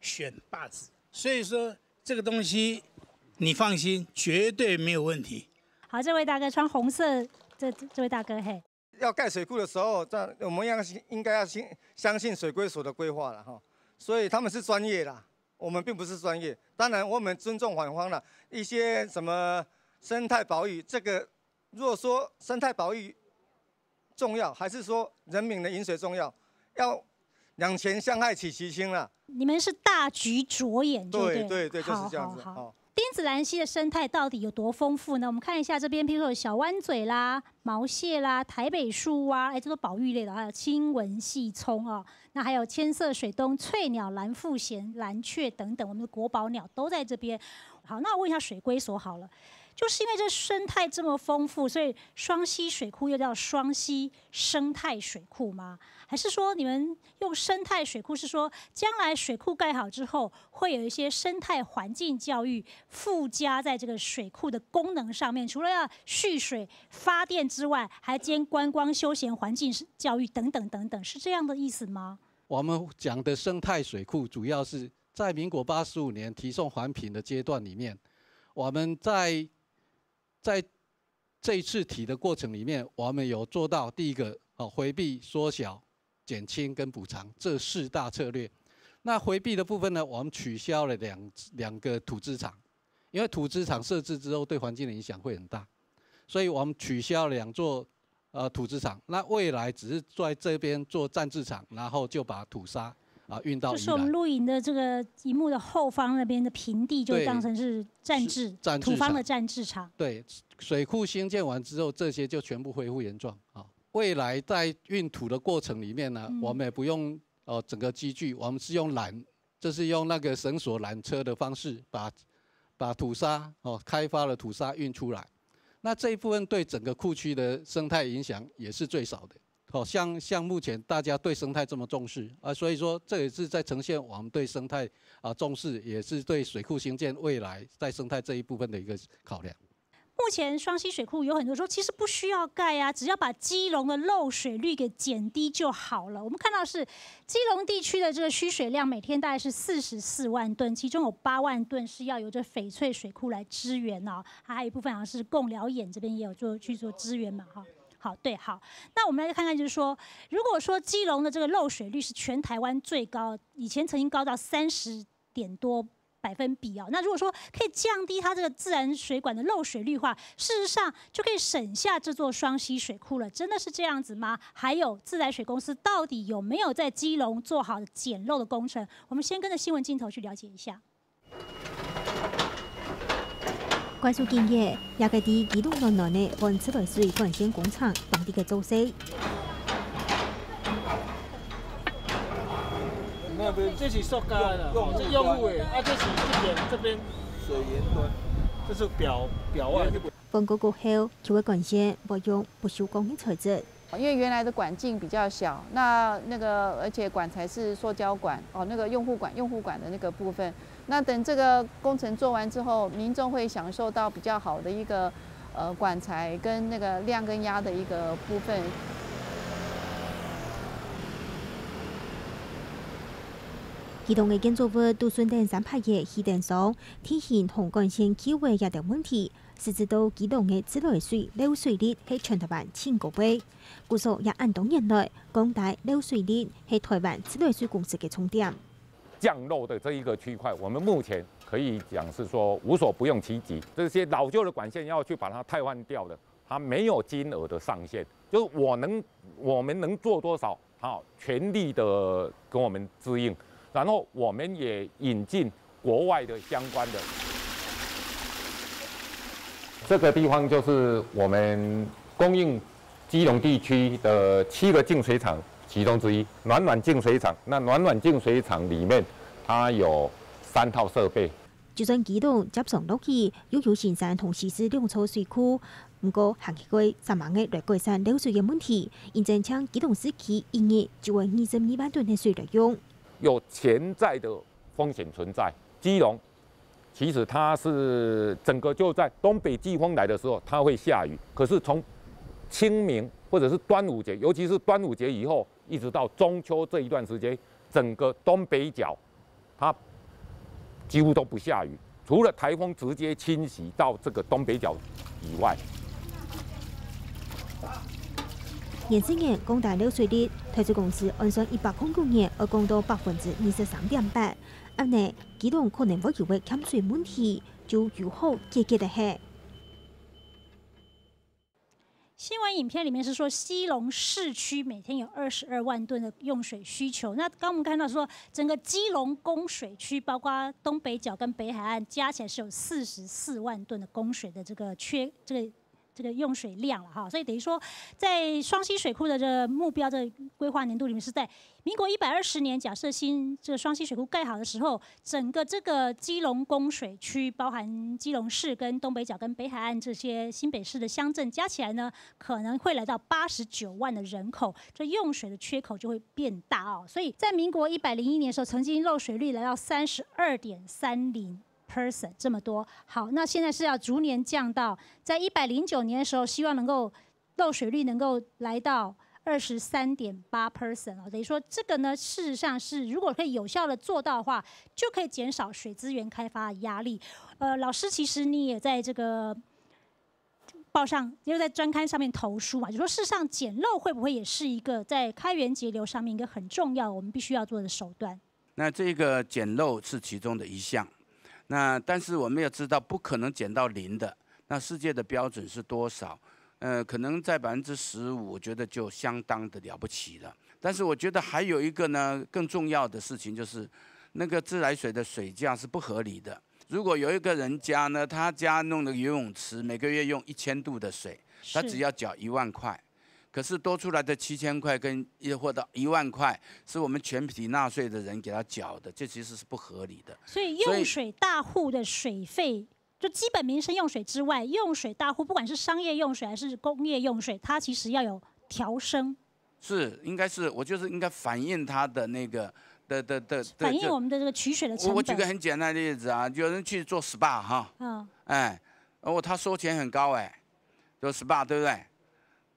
P: 选坝址。所以说这个东西你放心，绝对没有问题。
A: 好，这位大哥穿红色，这位大哥嘿。
Q: 要盖水库的时候，我们应该要相信水规所的规划了哈，所以他们是专业啦，我们并不是专业。当然我们尊重反方了，一些什么生态保育，这个如果说生态保育重要，还是说人民的饮水重要，要两全相害取其轻啦。
A: 你们是大局着眼，对，
Q: 就是这样子。
A: 好。丁子兰溪的生态到底有多丰富呢？我们看一下这边，譬如说有小湾嘴啦、毛蟹啦、台北树蛙，这都保育类的，还有青纹细葱啊，那还有千色水东、翠鸟、蓝腹鹇、蓝雀等等，我们的国宝鸟都在这边。好，那我问一下水规所好了。就是因为这生态这么丰富，所以双溪水库又叫双溪生态水库吗？还是说你们用生态水库是说将来水库盖好之后，会有一些生态环境教育附加在这个水库的功能上面？除了要蓄水发电之外，还兼观光休闲环境教育等等等等，是这样的意思吗？
B: 我们讲的生态水库，主要是在民国85年提送环评的阶段里面，我们在这一次提的过程里面，我们有做到第一个回避、缩小、减轻跟补偿这4大策略。那回避的部分呢，我们取消了两个土资场，因为土资场设置之后对环境的影响会很大，所以我们取消了2座土资场。那未来只是在这边做暂置场，然后就把土沙运到宜兰。
A: 就是我们录影的这个荧幕的后方那边的平地，就当成是暂置土方的暂置场。
B: 对，水库兴建完之后，这些就全部恢复原状啊。未来在运土的过程里面呢，我们也不用整个机具，我们是用就是用那个绳索缆车的方式，把土沙开发的土沙运出来。那这一部分对整个库区的生态影响也是最少的。像目前大家对生态这么重视所以说这也是在呈现我们对生态重视，也是对水库兴建未来在生态这一部分的一个考量。
A: 目前双溪水库有很多说其实不需要盖啊，只要把基隆的漏水率给减低就好了。我们看到是基隆地区的这个需水量每天大概是44万吨，其中有8万吨是要由这翡翠水库来支援哦，还有一部分好像是贡寮眼这边也有去做支援嘛哈。好，对，好，那我们来看看，就是说，如果说基隆的这个漏水率是全台湾最高，以前曾经高到30点多%哦，那如果说可以降低它这个自然水管的漏水率的话，事实上就可以省下这座双溪水库了。真的是这样子吗？还有自来水公司到底有没有在基隆做好减漏的工程？我们先跟着新闻镜头去了解一下。
F: 快速建议，也个伫基隆南南的湾自来水管线工厂当地嘅组织。
R: 那边这是塑胶的，这用户的，这是一边这边水源端，这是表外。
F: 封过后，就会管线不用不锈钢的材质。
S: 因为原来的管径比较小，那个而且管材是塑胶管哦，那个用户管的那个部分。那等这个工程做完之后，民众会享受到比较好的一个管材跟那个量跟压的一个部分。
F: 基隆的建筑物都顺电3排的气电箱，体现红管线起位也有问题。是知道基隆的自来水漏水率是全台湾前高位，故所也按动原来讲大漏水率是台湾自来水公司的重点。
T: 降漏的这一个区块，我们目前可以讲是说无所不用其极。这些老旧的管线要去把它汰换掉的，它没有金额的上限，就是我们能做多少，好，全力的跟我们支应。然后我们也引进国外的相关的。这个地方就是我们供应基隆地区的7个净水厂其中之一，暖暖净水厂。那暖暖净水厂里面，它有3套设备。
F: 就算基隆接上落去，拥有新山同时是2处水库，不过行起过3万个来改善漏水的问题，现正将基隆市区1日就会22万吨的水来用。
T: 有潜在的风险存在，基隆。其实它是整个就在东北季风来的时候，它会下雨。可是从清明或者是端午节，尤其是端午节以后，一直到中秋这一段时间，整个东北角它几乎都不下雨，除了台风直接侵袭到这个东北角以外。
F: 延伸年光大漏水率，台水公司按算109年而降到23.8%。安内基隆可能会有个欠水问题，就如何解决的下？
A: 新闻影片里面是说，基隆市区每天有22万吨的用水需求。那刚我们看到说，整个基隆供水区，包括东北角跟北海岸，加起来是有44万吨的供水的这个用水量了哈，所以等于说，在双溪水库的这个目标的规划年度里面，是在民国120年，假设这个双溪水库盖好的时候，整个这个基隆供水区，包含基隆市跟东北角跟北海岸这些新北市的乡镇加起来呢，可能会来到89万的人口，这用水的缺口就会变大哦。所以在民国101年的时候，曾经漏水率来到32.30%这么多。好，那现在是要逐年降到，在109年的时候，希望能够漏水率能够来到23.8% 哦，等于说这个呢，事实上是如果可以有效的做到的话，就可以减少水资源开发的压力。老师，其实你也在这个报上，又在专刊上面投书嘛，就说事实上减漏会不会也是一个在开源节流上面一个很重要我们必须要做的手段？
C: 那这个减漏是其中的一项。那但是我们要知道，不可能减到0的。那世界的标准是多少？可能在15%，我觉得就相当的了不起了。但是我觉得还有一个呢，更重要的事情就是，那个自来水的水价是不合理的。如果有一个人家呢，他家弄的游泳池每个月用1000度的水，他只要缴1万块。可是多出来的7000块跟或者1万块，是我们全体纳税的人给他缴的，这其实是不合理的。
A: 所以用水大户的水费，就基本民生用水之外，用水大户不管是商业用水还是工业用水，它其实要有调升。是，
C: 应该是我就是应该反映它的那个
A: 反映我们的这个取水的成本。
C: 我举个很简单的例子啊，有人去做 SPA 哈，哎。他收钱很高哎，就 SPA 对不对？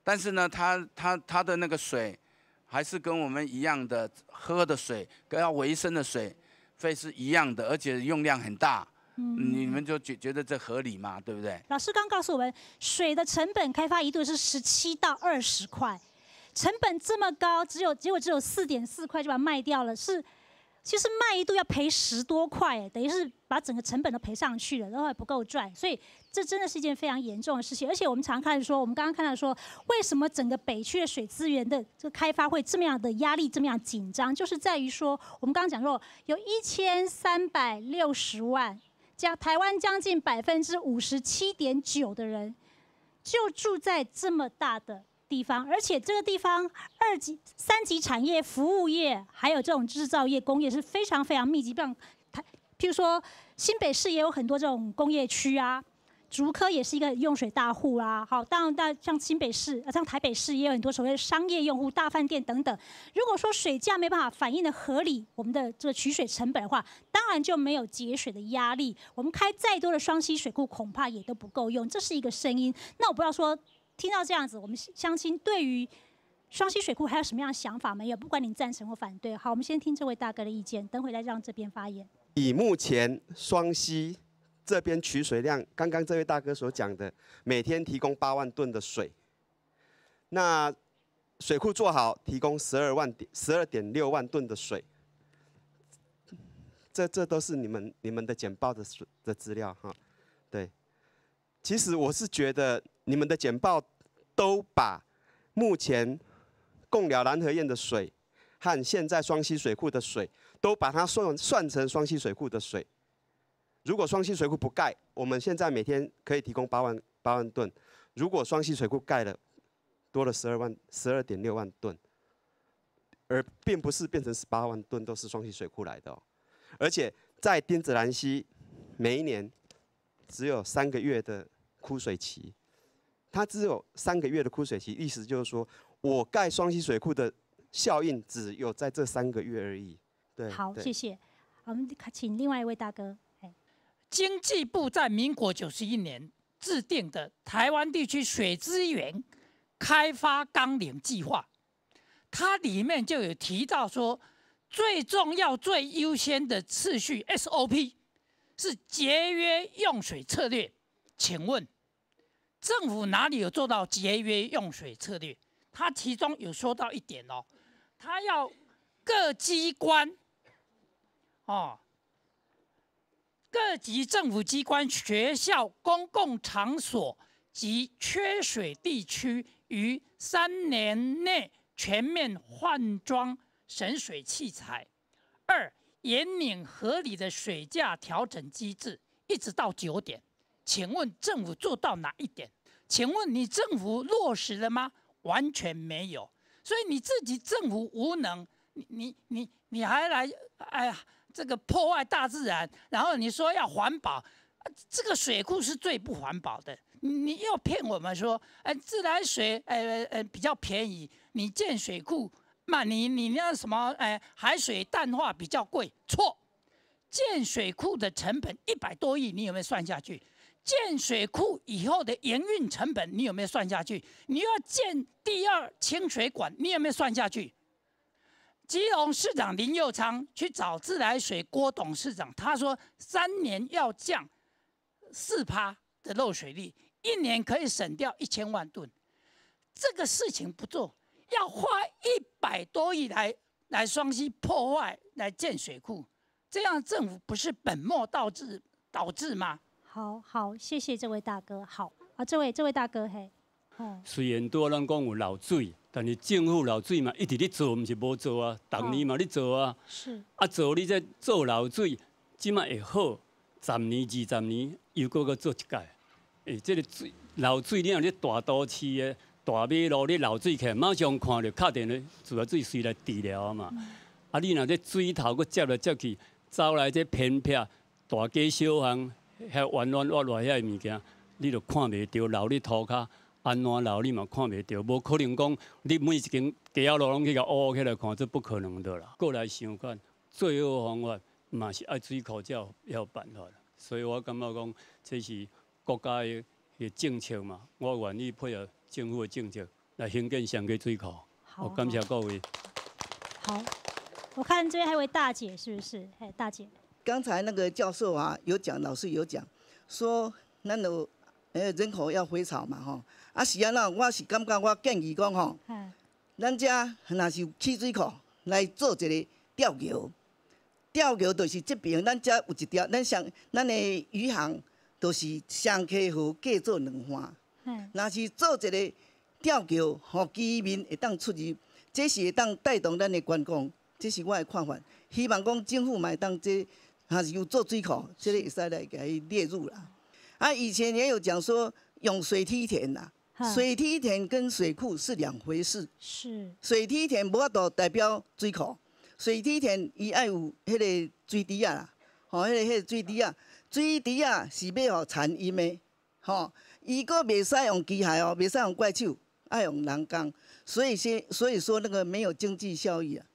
C: 但是呢，它的那个水还是跟我们一样的喝的水，跟要维生的水费是一样的，而且用量很大。你们就觉得这合理吗？对不对？
A: 老师刚告诉我们，水的成本开发一度是17到20块，成本这么高，结果只有4.4块就把它卖掉了，其实卖一度要赔10多块，等于是把整个成本都赔上去了，然后还不够赚，所以这真的是一件非常严重的事情。而且我们常看说，我们刚刚看到说，为什么整个北区的水资源的这个开发会这么样的压力，这么样紧张，就是在于说，我们刚刚讲说有1360万。台湾将近57.9%的人就住在这么大的地方，而且这个地方2级、3级产业、服务业，还有这种制造业、工业是非常非常密集。譬如说新北市也有很多这种工业区啊，竹科也是一个用水大户啊。好，当然像新北市、像台北市也有很多所谓的商业用户、大饭店等等。如果说水价没办法反映的合理我们的这个取水成本的话，当然就没有节水的压力。我们开再多的双溪水库，恐怕也都不够用，这是一个声音。那我不知道说，听到这样子，我们乡亲对于双溪水库还有什么样的想法没有？不管你赞成或反对。好，我们先听这位大哥的意见，等会再让这边发言。
U: 以目前双溪这边取水量，刚刚这位大哥所讲的，每天提供8万吨的水，那水库做好，提供12.6万吨的水，这都是你们的简报的资料哈。对，其实我是觉得你们的简报都把目前贡寮南河堰的水和现在双溪水库的水，都把它算成双溪水库的水。如果双溪水库不盖，我们现在每天可以提供8万吨。如果双溪水库盖了，多了12.6万吨，而并不是变成18万吨都是双溪水库来的哦。而且在丁子兰溪，每一年只有3个月的枯水期，它只有3个月的枯水期，意思就是说我盖双溪水库的效应只有在这3个月而已。对，
A: 好，谢谢。我们请另外一位大哥。
V: 经济部在民国91年制定的台湾地区水资源开发纲领计划，它里面就有提到说，最重要、最优先的次序 SOP 是节约用水策略。请问政府哪里有做到节约用水策略？它其中有说到一点哦，它要各机关各级政府机关、学校、公共场所及缺水地区于3年内全面换装省水器材。2、严拟合理的水价调整机制，一直到9点。请问政府做到哪一点？请问你政府落实了吗？完全没有。所以你自己政府无能，你还来这个破坏大自然，然后你说要环保，这个水库是最不环保的。你又骗我们说，自来水比较便宜，你建水库嘛，你那什么海水淡化比较贵，错。建水库的成本100多亿，你有没有算下去？建水库以后的营运成本，你有没有算下去？你要建第2清水管，你有没有算下去？基隆市长林右昌去找自来水郭董事长，他说3年要降4%的漏水率，1年可以省掉1000万吨。这个事情不做，要花100多亿来双溪破坏来建水库，这样政府不是本末倒置吗？
A: 好，谢谢这位大哥。好啊，这位大哥嘿。
W: 虽然多咱讲有漏水，但是政府漏水嘛一直咧做，唔是无做啊，逐年嘛咧做啊。
A: 是。
W: 做你这做漏水，即马会好，10年、20年又搁做一届。这个漏水，你若咧大都市的大马路咧漏水起来，马上看到敲电咧自来水水来治疗啊嘛。你若咧水头搁接来接去，走来这偏僻大街小巷，遐弯弯挖来遐物件，你就看袂到流咧涂骹。安怎流你嘛看袂到，无可能讲你每一间街仔路拢去甲挖起来看，这不可能的啦。过来想看，最好方法嘛是爱水库才有办法。所以我感觉讲，这是国家的政策嘛，我愿意配合政府的政策来兴建上个水库。我感谢各位。
A: 好，我看这边还有位大姐，是不是？哎，大姐。
D: 刚才那个教授啊有讲，老师有讲，说咱有人口要回潮嘛吼，啊是安怎？我是感觉我建议讲吼，咱遮若是有起水库来做一个吊桥，吊桥就是这边咱遮有一条，咱的余杭就是双溪河隔做两环，若是做一个吊桥，互居民会当出入，这是会当带动咱的观光，这是我的看法。希望讲政府嘛会当这。还是有做水库，这个会使来给它列入啦。啊，以前也有讲说用水梯田啦，水梯田跟水库是两回事。
A: 是。水
D: 梯田无法度代表水库，水梯田伊爱有迄个水池啊啦，吼，迄个水池啊，水池啊是要互产淹的，吼，伊个袂使用机械哦，袂使用怪手，爱用人工，所以说那个没有经济效益啊。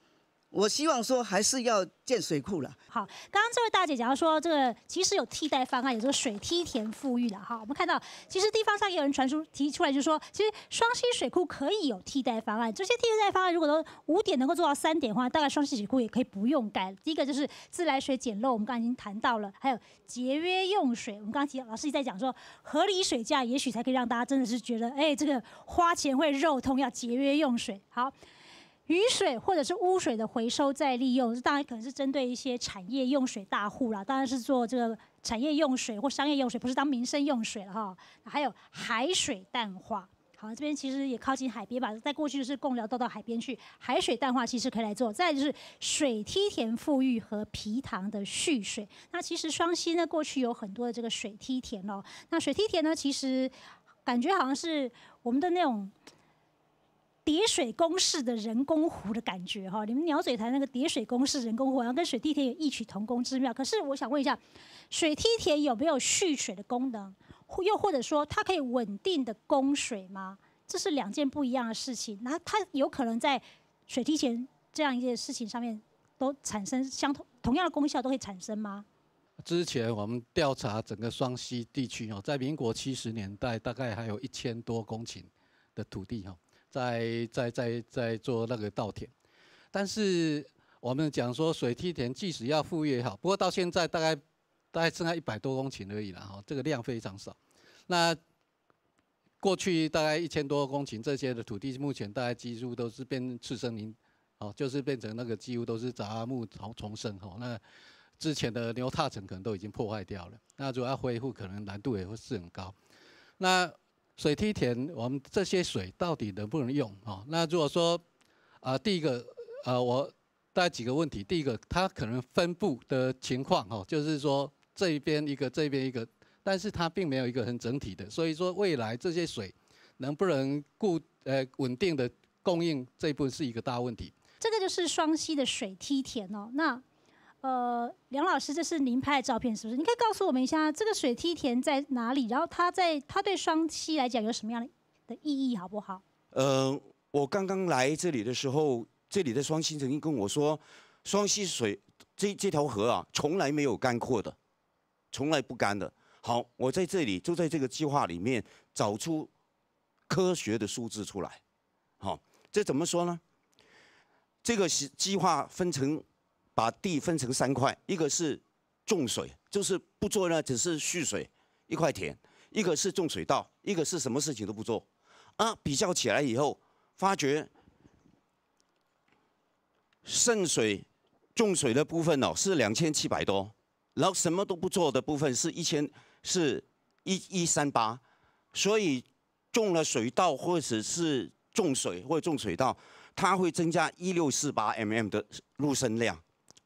D: 我希望说还是要建水库了。
A: 好，刚刚这位大姐讲到说，这个其实有替代方案，有这个水梯田富裕了哈。我们看到，其实地方上也有人提出来，就是说，其实双溪水库可以有替代方案。这些替代方案如果都5点能够做到3点的话，大概双溪水库也可以不用盖。第一个就是自来水减漏，我们刚刚已经谈到了，还有节约用水。我们刚刚提到老师一直在讲说，合理水价也许才可以让大家真的是觉得，哎，这个花钱会肉痛，要节约用水。好。雨水或者是污水的回收再利用，当然可能是针对一些产业用水大户啦，当然是做这个产业用水或商业用水，不是当民生用水了哈。还有海水淡化，好，这边其实也靠近海边吧，在过去就是贡寮到海边去，海水淡化其实可以来做。再来就是水梯田富裕和皮塘的蓄水，那其实双溪呢过去有很多的这个水梯田哦，那水梯田呢其实感觉好像是我们的那种。叠水公式的人工湖的感觉哈，你们鸟嘴台那个叠水公式人工湖，好像跟水梯田有异曲同工之妙。可是我想问一下，水梯田有没有蓄水的功能？又或者说它可以稳定的供水吗？这是2件不一样的事情。那它有可能在水梯田这样一件事情上面都产生同样的功效都会产生吗？
B: 之前我们调查整个双溪地区哦，在民国70年代大概还有1000多公顷的土地哈。在做那个稻田，但是我们讲说水梯田即使要富裕也好，不过到现在大概剩下100多公顷而已了哈，这个量非常少。那过去大概1000多公顷这些的土地，目前大概几乎都是变次生林，哦，就是变成那个几乎都是杂木丛生哈。那之前的牛踏层可能都已经破坏掉了，那如果要恢复，可能难度也会是很高。那水梯田，我们这些水到底能不能用？哦，那如果说，第一个，我大概几个问题。第一个，它可能分布的情况，哦，就是说这一边一个，这边一个，但是它并没有一个很整体的。所以说，未来这些水能不能稳定的供应，这一部分是一个大问题。
A: 这个就是双溪的水梯田哦。那梁老师，这是您拍的照片，是不是？你可以告诉我们一下，这个水梯田在哪里？然后它对双溪来讲有什么样的意义，好不好？
H: 我刚刚来这里的时候，这里的双溪曾经跟我说，双溪水这条河啊，从来没有干涸的，从来不干的。好，我在这里就在这个计划里面找出科学的数字出来。好，这怎么说呢？这个计划把地分成3块，一个是种水，就是不做呢，只是蓄水1块田；一个是种水稻，一个是什么事情都不做。比较起来以后，发觉渗水、种水的部分哦是2700多，然后什么都不做的部分是1138，所以种了水稻或者是种水或者种水稻，它会增加1648 mm 的入生量。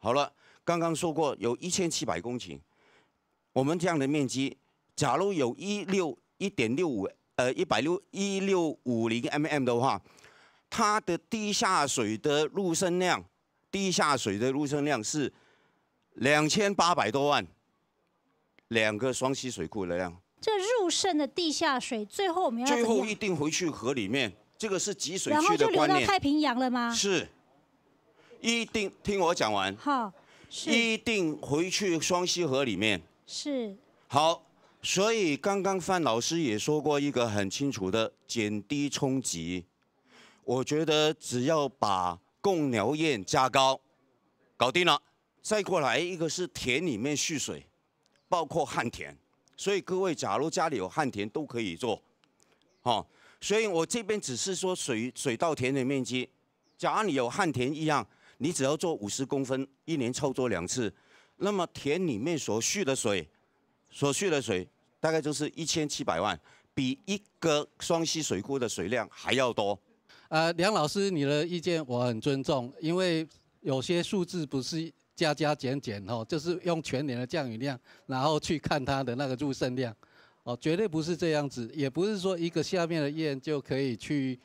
H: 好了，刚刚说过有1700公顷，我们这样的面积，假如有1650 mm 的话，它的地下水的入生量是2800多万，2个双溪水库的量。
A: 这入渗的地下水，最后我们要
H: 最后一定回去河里面，这个是集水区的观念。
A: 然后就流到太平洋了吗？
H: 是。一定听我讲完。
A: 好，
H: 一定回去双溪河里面。
A: 是。
H: 好，所以刚刚范老师也说过一个很清楚的减低冲击。我觉得只要把贡寮堰加高，搞定了。再过来一个是田里面蓄水，包括旱田。所以各位，假如家里有旱田都可以做，哦。所以我这边只是说水稻田的面积，假如你有旱田一样，你只要做50公分，1年操作2次，那么田里面所蓄的水大概就是1700万，比一个双溪水库的水量还要多。
B: 梁老师，你的意见我很尊重，因为有些数字不是加减哦，就是用全年的降雨量，然后去看它的那个入渗量，哦，绝对不是这样子，也不是说一个下面的堰就可以去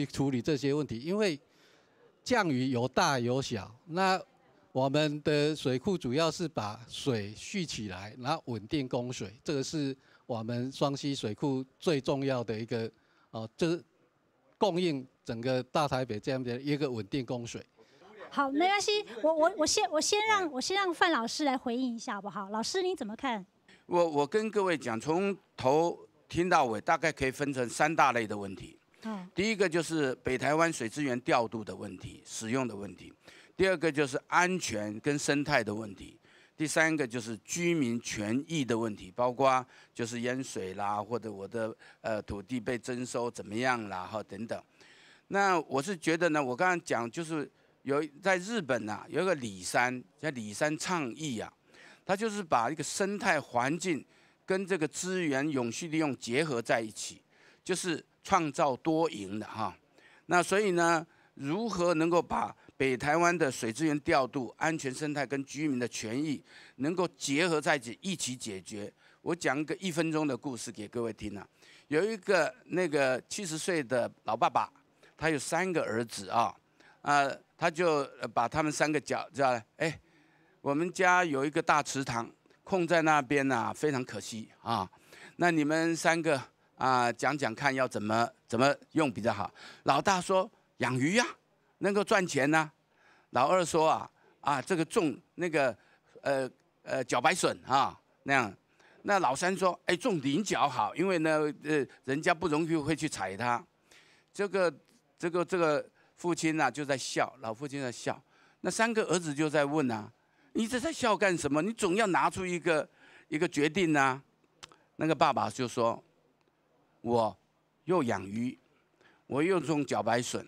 B: 处理这些问题，因为降雨有大有小，那我们的水库主要是把水蓄起来，然后稳定供水，这个是我们双溪水库最重要的一个就是供应整个大台北这样的一个稳定供水。
A: 好，没关系，我先让范老师来回应一下好不好？老师你怎么看？
C: 我跟各位讲，从头听到尾，大概可以分成3大类的问题。第一个就是北台湾水资源调度的问题、使用的问题；第二个就是安全跟生态的问题；第三个就是居民权益的问题，包括就是淹水啦，或者我的土地被征收怎么样啦，哈等等。那我是觉得呢，我刚刚讲就是在日本啊，有一个里山叫里山倡议啊，它就是把一个生态环境跟这个资源永续利用结合在一起，就是创造多赢的哈。那所以呢，如何能够把北台湾的水资源调度、安全生态跟居民的权益能够结合在一起，一起解决？我讲一个1分钟的故事给各位听啊。有一个那个70岁的老爸爸，他有3个儿子啊，他就把他们3个叫哎，我们家有一个大池塘空在那边啊，非常可惜啊。那你们3个讲讲看要怎么用比较好。老大说养鱼呀，能够赚钱呐。老二说这个种那个茭白笋啊那样。那老三说种菱角好，因为呢人家不容易会去采它。这个父亲就在笑，老父亲在笑。那3个儿子就在问你这在笑干什么？你总要拿出一个决定啊。那个爸爸就说，我又养鱼，我又种茭白笋，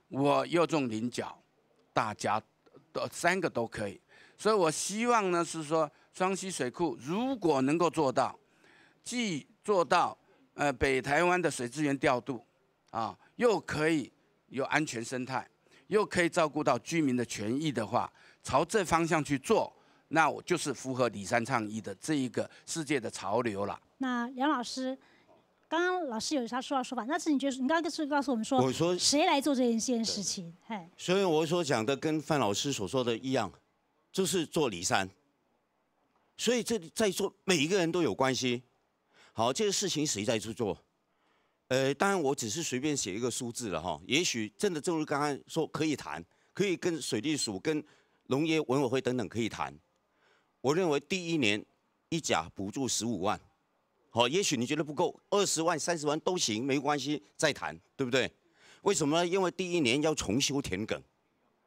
C: 我又种菱角，大家3个都可以。所以我希望呢是说，双溪水库如果能够做到，既做到北台湾的水资源调度又可以有安全生态，又可以照顾到居民的权益的话，朝这方向去做，那我就是符合里山倡议的这一个世界的潮流了。
A: 那梁老师，刚刚老师有他说法，那是你觉得你刚刚是告诉我们说谁来做这件事情？
H: 所以我所讲的跟范老师所说的一样，就是做里山。所以这在座每一个人都有关系。好，这个事情谁在去做？当然我只是随便写一个数字了哈。也许真的正如刚刚说，可以谈，可以跟水利署、跟农业文委会等等可以谈。我认为第1年1甲补助15万，好，也许你觉得不够，20万、30万都行，没关系，再谈，对不对？为什么呢？因为第1年要重修田埂，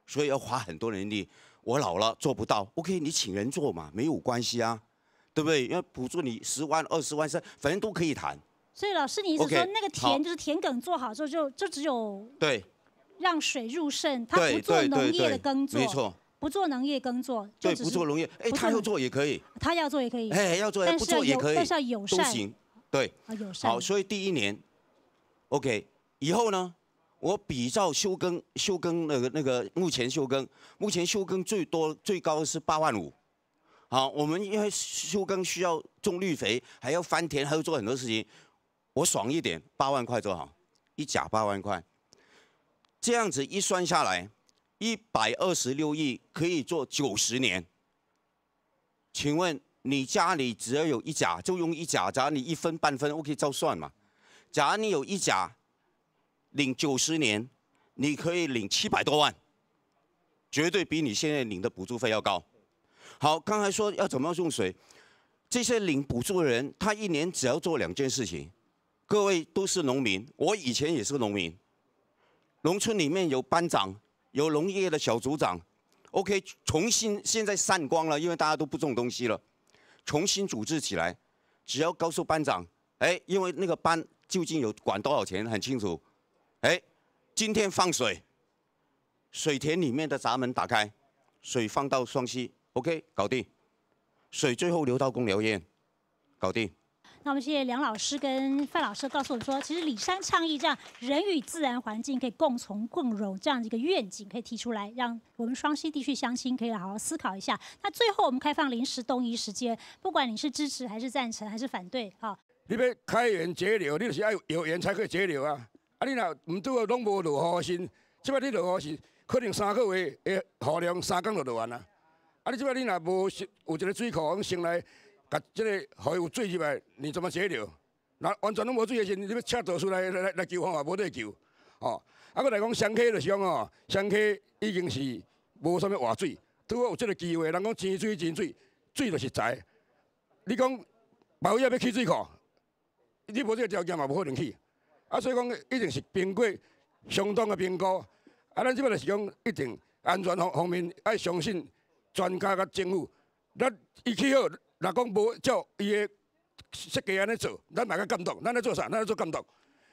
H: 所以要花很多人力。我老了做不到 ，OK， 你请人做嘛，没有关系啊，对不对？因为补助你10万、20万，反正都可以谈。
A: 所以老师，你意思说那个田就是田埂做好之后，就只有
H: 对
A: 让水入渗，他不做农业的耕作，
H: 没错，
A: 不做农业耕作，
H: 对，不做农业，他要做也可以，
A: 他要做也可以，
H: 要做不做也可以，
A: 但是要友善，
H: 都行，对，
A: 友善。
H: 好，所以第1年 ，OK， 以后呢？我比照休耕那个目前休耕最高是8万5，好，我们因为休耕需要种绿肥，还要翻田，还要做很多事情，我爽一点，8万块就好，1甲8万块，这样子一算下来，126亿可以做90年。请问你家里只要有1甲，就用1甲，假如你1分半分 ，OK， 照算嘛。假如你有1甲。领90年，你可以领700多万，绝对比你现在领的补助费要高。好，刚才说要怎么样用水，
E: 这些领补助的人，他一年只要做2件事情。各位都是农民，我以前也是农民。农村里面有班长，有农业的小组长。OK， 重新现在散光了，因为大家都不种东西了，重新组织起来。只要告诉班长，哎，因为那个班究竟有管多少钱很清楚。哎，今天放水，水田里面的闸门打开，水放到双溪 ，OK， 搞定。水最后流到公寮院，搞定。
A: 那我们谢谢梁老师跟范老师告诉我们说，其实里山倡议这样人与自然环境可以共存共荣这样的一个愿景可以提出来，让我们双溪地区乡亲可以好好思考一下。那最后我们开放临时动议时间，不管你是支持还是赞成还是反对，哈。你要开源节流，你就是要有源才可以节流啊。啊，你若唔拄拢无落雨先，即摆你落雨是可能3个月的雨量3天就落完啊。啊，你即摆你若无有一个水库先来。把这个河有水入来，你怎么节流？那完全拢无水的时，你要车倒出来救方法无得救。哦，啊，搁来讲双溪就是讲哦，双溪已经是无啥物活水，拄好有这个机会，人讲钱水钱水，水就是财。你讲毛尾要起水库，你无这个条件嘛无可能起。啊，所以讲一定是经过相当的评估。啊，咱即摆就是讲一定安全方面要相信专家甲政府，咱伊起好。若讲无照伊的设计安尼做，咱嘛较感动。咱咧做啥？咱咧做感动。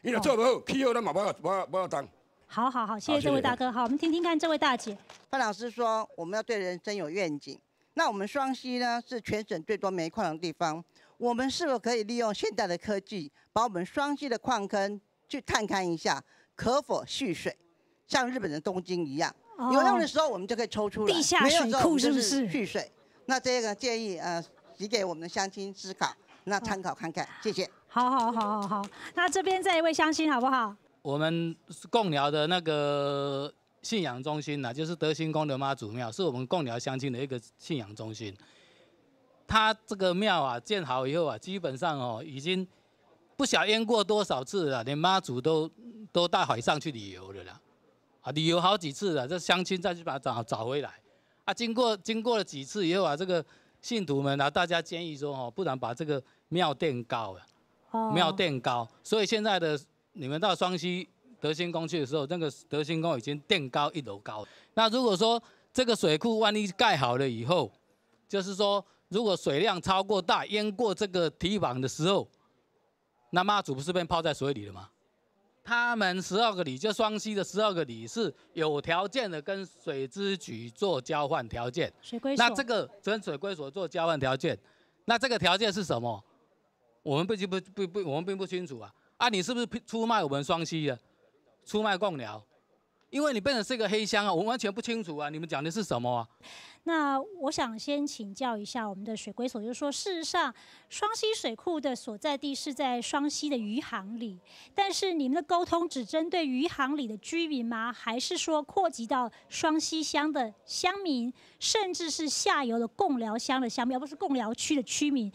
A: 伊若做无好，起好咱嘛无要当。好，谢谢这位大哥。好，我们听听看这位大姐。
G: 范老师说，我们要对人生有愿景。那我们双溪呢，是全省最多煤矿的地方。我们是否可以利用现代的科技，把我们双溪的矿坑去探勘一下，可否蓄水，像日本的东京一样？有用的时候我们就可以抽出来，
A: 地下水库是不是？
G: 蓄水。那这个建议提给我们的乡亲思考，那参考看看，谢谢。
A: 好，那这边再一位乡亲好不好？
O: 我们贡寮的那个信仰中心呢，就是德兴宫的妈祖庙，是我们贡寮乡亲的一个信仰中心。它这个庙啊建好以后啊，基本上哦已经不晓淹过多少次了，连妈祖都到海上去旅游了啦，啊旅游好几次了，这乡亲再去把它找回来。啊，经过了几次以后啊，这个信徒们啊，大家建议说哦，不然把这个庙垫高了，庙垫高。所以现在的你们到双溪德兴宫去的时候，那个德兴宫已经垫高1楼高。那如果说这个水库万一盖好了以后，就是说如果水量超过大，淹过这个堤防的时候，那妈祖不是被泡在水里了吗？他们12个里，就双溪的12个里是有条件的跟水资局做交换条件。
A: 水归所。
O: 那这个跟水归所做交换条件，那这个条件是什么？我们我们并不清楚啊。啊，你是不是出卖我们双溪的？出卖贡寮？因为你变成是一个黑箱啊，我们完全不清楚啊，你们讲的是什么啊？
A: 那我想先请教一下我们的水归所，就是说，事实上，双溪水库的所在地是在双溪的渔行里，但是你们的沟通只针对渔行里的居民吗？还是说扩及到双溪乡的乡民，甚至是下游的贡寮乡的乡民，而不是贡寮区的居民？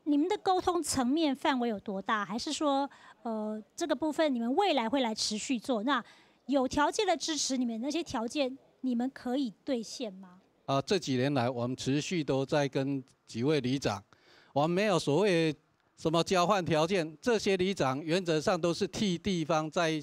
A: 你们的沟通层面范围有多大？还是说，这个部分你们未来会来持续做？那有条件的支持你们，那些条件你们可以兑现吗？
B: 这几年来，我们持续都在跟几位里长，我们没有所谓什么交换条件，这些里长原则上都是替地方在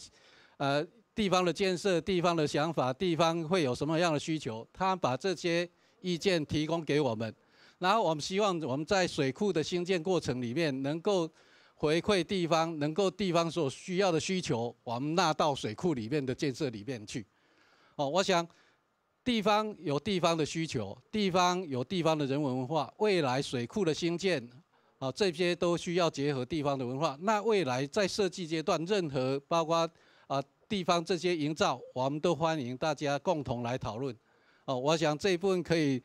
B: 地方的建设、地方的想法、地方会有什么样的需求，他把这些意见提供给我们，然后我们希望我们在水库的兴建过程里面能够回馈地方，能够地方所需要的需求，我们纳到水库里面的建设里面去。我想地方有地方的需求，地方有地方的人文化，未来水库的兴建，这些都需要结合地方的文化。那未来在设计阶段，任何包括地方这些营造，我们都欢迎大家共同来讨论。我想这一部分可以，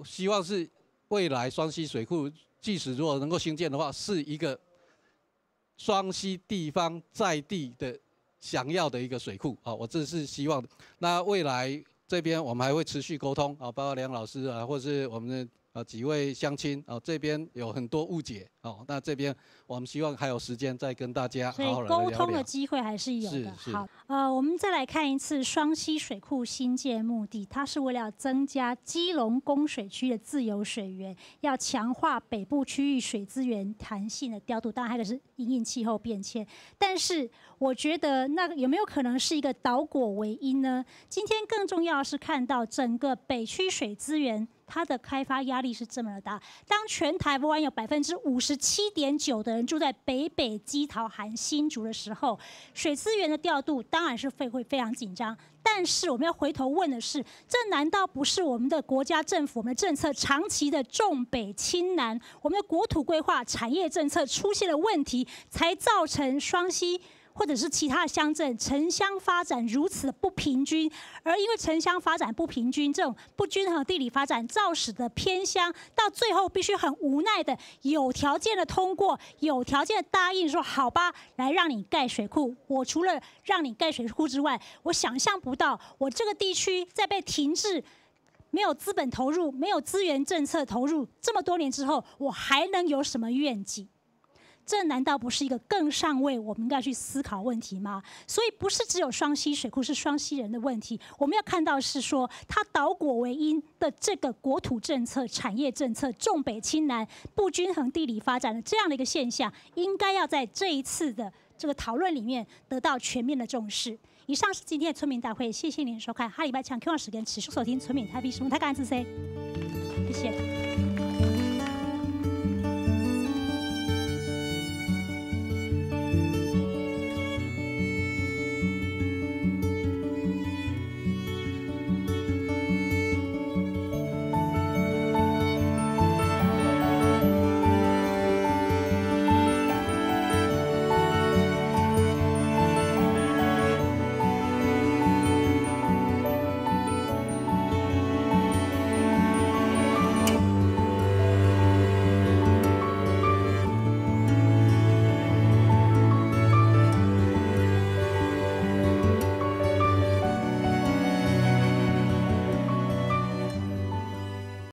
B: 希望是未来双溪水库，即使如果能够兴建的话，是一个双溪地方在地的想要的一个水库我这是希望的。那未来这边我们还会持续沟通包括梁老师或是我们的几位乡亲这边有很多误解那这边我们希望还有时间再跟大家好好来聊聊。
A: 所以沟通的机会还是有的。好，我们再来看一次双溪水库新建目的，它是为了增加基隆供水区的自由水源，要强化北部区域水资源弹性的调度，当然还有是因应气候变迁。但是我觉得那有没有可能是一个倒果为因呢？今天更重要的是看到整个北区水资源。它的开发压力是这么的大，当全台湾有57.9%的人住在北基桃含新竹的时候，水资源的调度当然是会非常紧张。但是我们要回头问的是，这难道不是我们的国家政府、我们的政策长期的重北轻南，我们的国土规划、产业政策出现了问题，才造成双溪或者是其他的乡镇城乡发展如此的不平均，而因为城乡发展不平均，这种不均衡的地理发展，造使的偏乡到最后必须很无奈的有条件的通过，有条件的答应说好吧，来让你盖水库。我除了让你盖水库之外，我想象不到我这个地区在被停滞。没有资本投入，没有资源政策投入，这么多年之后，我还能有什么愿景？这难道不是一个更上位我们应该去思考问题吗？所以不是只有双溪水库是双溪人的问题，我们要看到是说它倒果为因的这个国土政策、产业政策重北轻南、不均衡地理发展的这样的一个现象，应该要在这一次的这个讨论里面得到全面的重视。以上是今天的村民大会，谢谢您的收看。下礼拜强 Q 时间持续收听村民台币新闻台，感恩支持，谢谢。